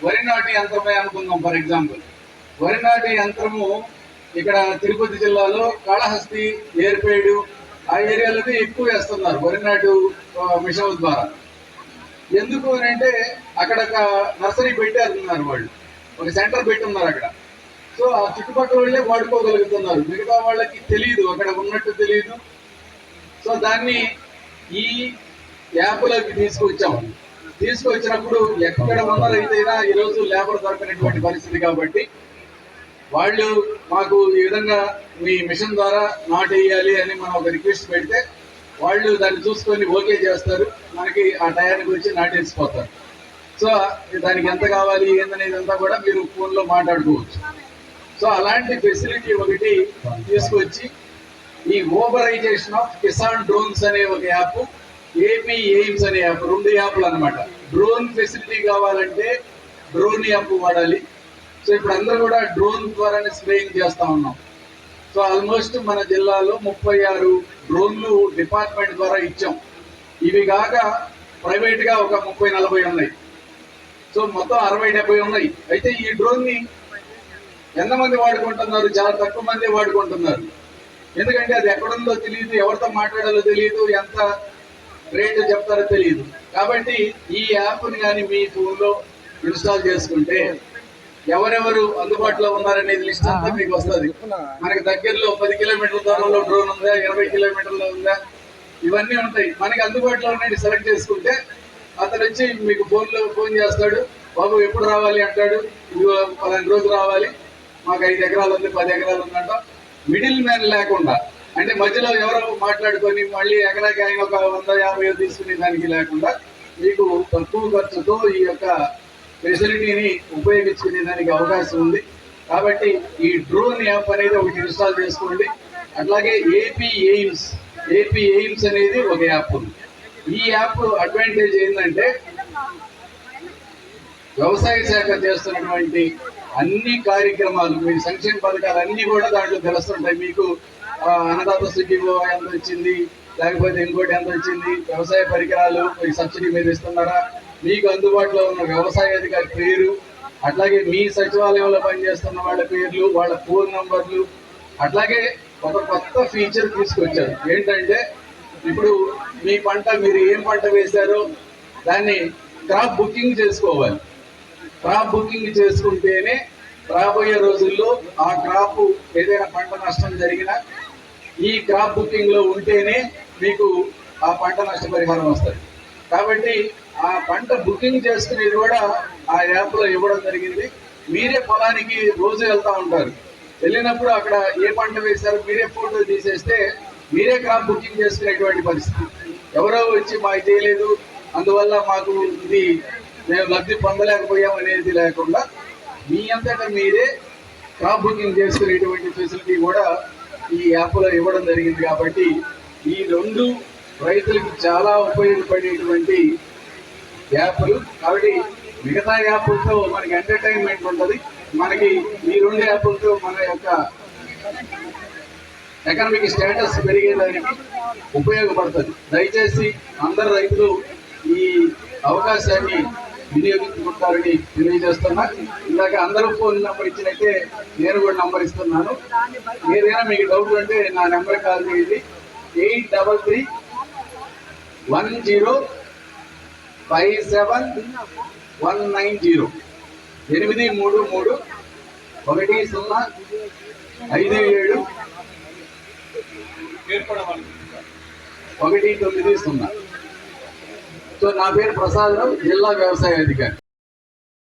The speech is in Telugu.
వరి నాటి యంత్రమే అనుకుందాం. ఫర్ ఎగ్జాంపుల్, వరి నాటి యంత్రము ఇక్కడ తిరుపతి జిల్లాలో కాళహస్తి, ఏర్పేడు ఆ ఏరియాలకి ఎక్కువ వేస్తున్నారు వరి నాటు మిషన్ ద్వారా. ఎందుకు అని అంటే అక్కడ ఒక నర్సరీ పెట్టేస్తున్నారు, వాళ్ళు ఒక సెంటర్ పెట్టున్నారు అక్కడ. సో ఆ చుట్టుపక్కల వాళ్ళే వాడుకోగలుగుతున్నారు, మిగతా వాళ్ళకి తెలియదు, అక్కడ ఉన్నట్టు తెలియదు. సో దాన్ని ఈ యాప్లోకి తీసుకొచ్చినప్పుడు ఎక్కడ ఉన్న రైతైనా ఈరోజు లేబర్ దొరకనటువంటి పరిస్థితి కాబట్టి వాళ్ళు మాకు ఈ విధంగా మీ మిషన్ ద్వారా నాటేయాలి అని మనం ఒక రిక్వెస్ట్ పెడితే వాళ్ళు దాన్ని చూసుకొని ఓకే చేస్తారు, మనకి ఆ టయానికి వచ్చి నాటేసిపోతారు. సో దానికి ఎంత కావాలి ఏందనేది అంతా కూడా మీరు ఫోన్లో మాట్లాడుకోవచ్చు. సో అలాంటి ఫెసిలిటీ ఒకటి తీసుకొచ్చి ఈ ఓబరైజేషన్ ఆఫ్ కిసాన్ డ్రోన్స్ అనే ఒక యాప్, ఏపీ ఎయిమ్స్ అనే యాప్, 2 యాప్లు అనమాట. డ్రోన్ ఫెసిలిటీ కావాలంటే డ్రోన్ యాప్ వాడాలి. సో ఇప్పుడు అందరూ కూడా డ్రోన్ ద్వారానే స్ప్రేయింగ్ చేస్తా ఉన్నాం. సో ఆల్మోస్ట్ మన జిల్లాలో 36 డ్రోన్లు డిపార్ట్మెంట్ ద్వారా ఇచ్చాం. ఇవి కాక ప్రైవేట్ గా ఒక 30-40 ఉన్నాయి. సో మొత్తం 60-70 ఉన్నాయి. అయితే ఈ డ్రోన్ ని ఎంతమంది వాడుకుంటున్నారు? చాలా తక్కువ మంది వాడుకుంటున్నారు. ఎందుకంటే అది ఎక్కడుందో తెలియదు, ఎవరితో మాట్లాడాలో తెలియదు, ఎంత రేటు చెప్తారో తెలియదు. కాబట్టి ఈ యాప్ని కానీ మీ ఫోన్లో ఇన్స్టాల్ చేసుకుంటే ఎవరెవరు అందుబాటులో ఉన్నారనేది లిస్ట్ అంతా మీకు వస్తుంది. మనకి దగ్గరలో 10 కిలోమీటర్ల దూరంలో డ్రోన్ ఉందా, 20 కిలోమీటర్లో ఉందా, ఇవన్నీ ఉంటాయి. మనకి అందుబాటులో ఉన్నది సెలెక్ట్ చేసుకుంటే అతను వచ్చి మీకు ఫోన్ చేస్తాడు. బాబు ఎప్పుడు రావాలి అంటాడు, ఇది 10 రోజు రావాలి, మాకు 5 ఎకరాలు ఉంది, 10 ఎకరాలు ఉందంట. మిడిల్ మ్యాన్ లేకుండా, అంటే మధ్యలో ఎవరో మాట్లాడుకొని మళ్ళీ ఎకరాకి ఆయన ఒక 100-50 తీసుకునే దానికి లేకుండా మీకు తక్కువ ఖర్చుతో ఈ యొక్క ఫెసిలిటీని ఉపయోగించుకునే దానికి అవకాశం ఉంది. కాబట్టి ఈ డ్రోన్ యాప్ అనేది ఒకటి ఇన్స్టాల్ చేసుకోండి. అట్లాగే ఏపీ ఎయిమ్స్ అనేది ఒక యాప్ ఉంది. ఈ యాప్ అడ్వాంటేజ్ ఏంటంటే వ్యవసాయ శాఖ చేస్తున్నటువంటి అన్ని కార్యక్రమాలు, మీ సంక్షేమ పథకాలు అన్ని కూడా దాంట్లో తెలుస్తుంటాయి. మీకు అన్నదాత సుఖీభవ ఎంత వచ్చింది, లేకపోతే ఇంకోటి ఎంత వచ్చింది, వ్యవసాయ పరికరాలు సబ్సిడీ మీద ఇస్తున్నారా, మీకు అందుబాటులో ఉన్న వ్యవసాయ అధికారి పేరు, అట్లాగే మీ సచివాలయంలో పనిచేస్తున్న వాళ్ళ పేర్లు, వాళ్ళ ఫోన్ నంబర్లు. అట్లాగే ఒక కొత్త ఫీచర్ తీసుకొచ్చారు. ఏంటంటే ఇప్పుడు మీ పంట, మీరు ఏం పంట వేశారో దాన్ని క్రాప్ బుకింగ్ చేసుకోవాలి. క్రాప్ బుకింగ్ చేసుకుంటేనే రాబోయే రోజుల్లో ఆ క్రాప్ ఏదైనా పంట నష్టం జరిగినా ఈ క్రాప్ బుకింగ్ లో ఉంటేనే మీకు ఆ పంట నష్ట పరిహారం వస్తుంది. కాబట్టి ఆ పంట బుకింగ్ చేసుకునేది కూడా ఆ యాప్ లో ఇవ్వడం జరిగింది. మీరే పొలానికి రోజు వెళ్తా ఉంటారు, వెళ్ళినప్పుడు అక్కడ ఏ పంట వేశారో మీరే ఫోటో తీసేస్తే మీరే క్రాప్ బుకింగ్ చేసుకునేటువంటి పరిస్థితి. ఎవరో వచ్చి మాకు చేయలేదు, అందువల్ల మాకు ఇది మేము లబ్ధి పొందలేకపోయాం అనేది లేకుండా మీ అంతటా మీరే క్రాప్ బుకింగ్ చేసుకునేటువంటి ఫెసిలిటీ కూడా ఈ యాప్లో ఇవ్వడం జరిగింది. కాబట్టి ఈ 2 రైతులకి చాలా ఉపయోగపడేటువంటి యాప్లు. కాబట్టి మిగతా యాప్లతో మనకి ఎంటర్టైన్మెంట్ ఉంటుంది, మనకి ఈ 2 యాప్లతో మన యొక్క ఎకనామిక్ స్టేటస్ పెరిగేదానికి ఉపయోగపడుతుంది. దయచేసి అందరు రైతులు ఈ అవకాశాన్ని వినియోగించుకుంటారని తెలియజేస్తున్నా. ఇందాక అందరూ ఫోన్ నెంబర్ ఇచ్చినట్టే నేను కూడా నంబర్ ఇస్తున్నాను. ఏదైనా మీకు డౌట్ ఉంటే నా నెంబర్ కాల్ చేయండి. 8331057190 833105719. సో నా పేరు ప్రసాదరావు, జిల్లా వ్యవసాయ అధికారి.